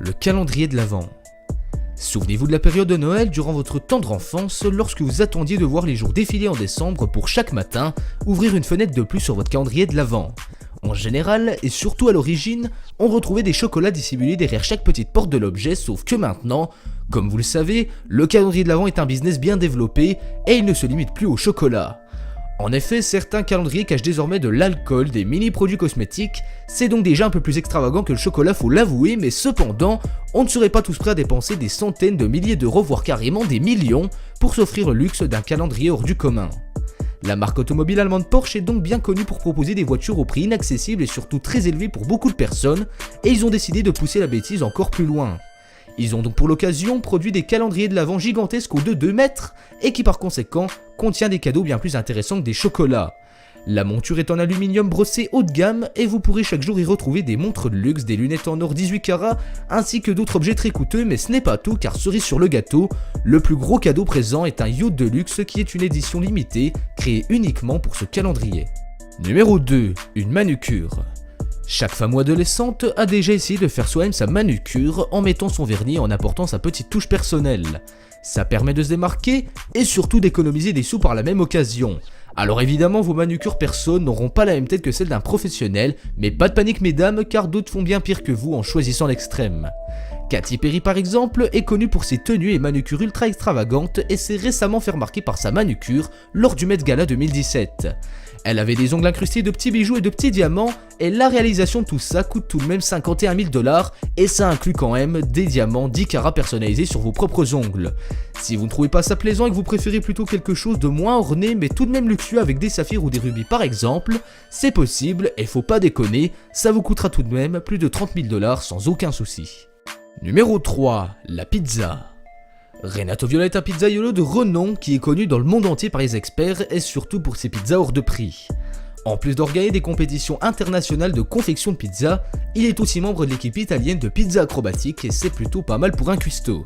le calendrier de l'Avent. Souvenez-vous de la période de Noël durant votre tendre enfance lorsque vous attendiez de voir les jours défiler en décembre pour chaque matin ouvrir une fenêtre de plus sur votre calendrier de l'Avent. En général, et surtout à l'origine, on retrouvait des chocolats dissimulés derrière chaque petite porte de l'objet, sauf que maintenant, comme vous le savez, le calendrier de l'Avent est un business bien développé et il ne se limite plus au chocolat. En effet, certains calendriers cachent désormais de l'alcool, des mini-produits cosmétiques, c'est donc déjà un peu plus extravagant que le chocolat, faut l'avouer, mais cependant, on ne serait pas tous prêts à dépenser des centaines de milliers d'euros, voire carrément des millions, pour s'offrir le luxe d'un calendrier hors du commun. La marque automobile allemande Porsche est donc bien connue pour proposer des voitures au prix inaccessible et surtout très élevé pour beaucoup de personnes, et ils ont décidé de pousser la bêtise encore plus loin. Ils ont donc pour l'occasion produit des calendriers de l'Avent gigantesques hauts de 2 mètres et qui par conséquent contient des cadeaux bien plus intéressants que des chocolats. La monture est en aluminium brossé haut de gamme et vous pourrez chaque jour y retrouver des montres de luxe, des lunettes en or 18 carats ainsi que d'autres objets très coûteux, mais ce n'est pas tout car cerise sur le gâteau, le plus gros cadeau présent est un yacht de luxe qui est une édition limitée créée uniquement pour ce calendrier. Numéro 2. Une manucure. Chaque femme ou adolescente a déjà essayé de faire soi-même sa manucure en mettant son vernis et en apportant sa petite touche personnelle. Ça permet de se démarquer et surtout d'économiser des sous par la même occasion. Alors évidemment vos manucures perso n'auront pas la même tête que celle d'un professionnel, mais pas de panique mesdames car d'autres font bien pire que vous en choisissant l'extrême. Katy Perry par exemple est connue pour ses tenues et manucures ultra extravagantes et s'est récemment fait remarquer par sa manucure lors du Met Gala 2017. Elle avait des ongles incrustés de petits bijoux et de petits diamants et la réalisation de tout ça coûte tout de même 51 000 $ et ça inclut quand même des diamants 10 carats personnalisés sur vos propres ongles. Si vous ne trouvez pas ça plaisant et que vous préférez plutôt quelque chose de moins orné mais tout de même luxueux avec des saphirs ou des rubis par exemple, c'est possible et faut pas déconner, ça vous coûtera tout de même plus de 30 000 $ sans aucun souci. Numéro 3. La pizza. Renato Viola est un pizzaiolo de renom qui est connu dans le monde entier par les experts et surtout pour ses pizzas hors de prix. En plus d'organiser des compétitions internationales de confection de pizza, il est aussi membre de l'équipe italienne de pizza acrobatique et c'est plutôt pas mal pour un cuistot.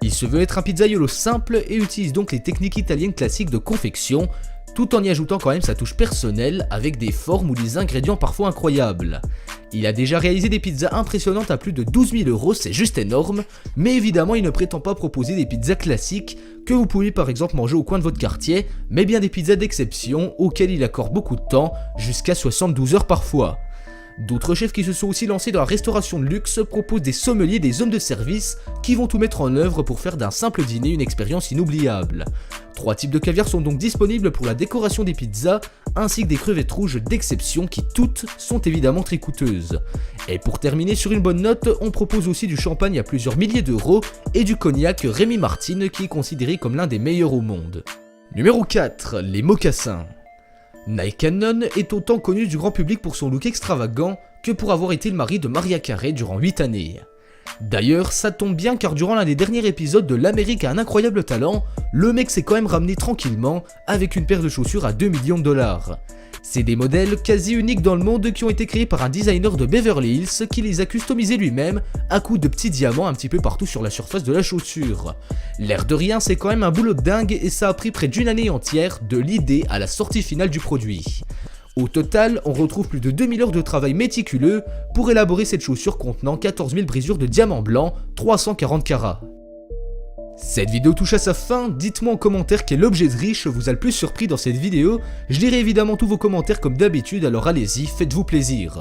Il se veut être un pizzaiolo simple et utilise donc les techniques italiennes classiques de confection, tout en y ajoutant quand même sa touche personnelle avec des formes ou des ingrédients parfois incroyables. Il a déjà réalisé des pizzas impressionnantes à plus de 12 000 €, c'est juste énorme, mais évidemment il ne prétend pas proposer des pizzas classiques que vous pouvez par exemple manger au coin de votre quartier, mais bien des pizzas d'exception auxquelles il accorde beaucoup de temps, jusqu'à 72 heures parfois. D'autres chefs qui se sont aussi lancés dans la restauration de luxe proposent des sommeliers et des hommes de service qui vont tout mettre en œuvre pour faire d'un simple dîner une expérience inoubliable. 3 types de caviar sont donc disponibles pour la décoration des pizzas, ainsi que des crevettes rouges d'exception qui toutes sont évidemment très coûteuses. Et pour terminer sur une bonne note, on propose aussi du champagne à plusieurs milliers d'euros et du cognac Rémy Martin qui est considéré comme l'un des meilleurs au monde. Numéro 4. Les mocassins. Nike Cannon est autant connu du grand public pour son look extravagant que pour avoir été le mari de Mariah Carey durant 8 années. D'ailleurs, ça tombe bien car durant l'un des derniers épisodes de L'Amérique a un incroyable talent, le mec s'est quand même ramené tranquillement avec une paire de chaussures à 2 millions de $. C'est des modèles quasi uniques dans le monde qui ont été créés par un designer de Beverly Hills qui les a customisés lui-même à coups de petits diamants un petit peu partout sur la surface de la chaussure. L'air de rien, c'est quand même un boulot de dingue et ça a pris près d'une année entière de l'idée à la sortie finale du produit. Au total, on retrouve plus de 2000 heures de travail méticuleux pour élaborer cette chaussure contenant 14 000 brisures de diamants blancs, 340 carats. Cette vidéo touche à sa fin, dites-moi en commentaire quel objet de riche vous a le plus surpris dans cette vidéo, je lirai évidemment tous vos commentaires comme d'habitude alors allez-y, faites-vous plaisir.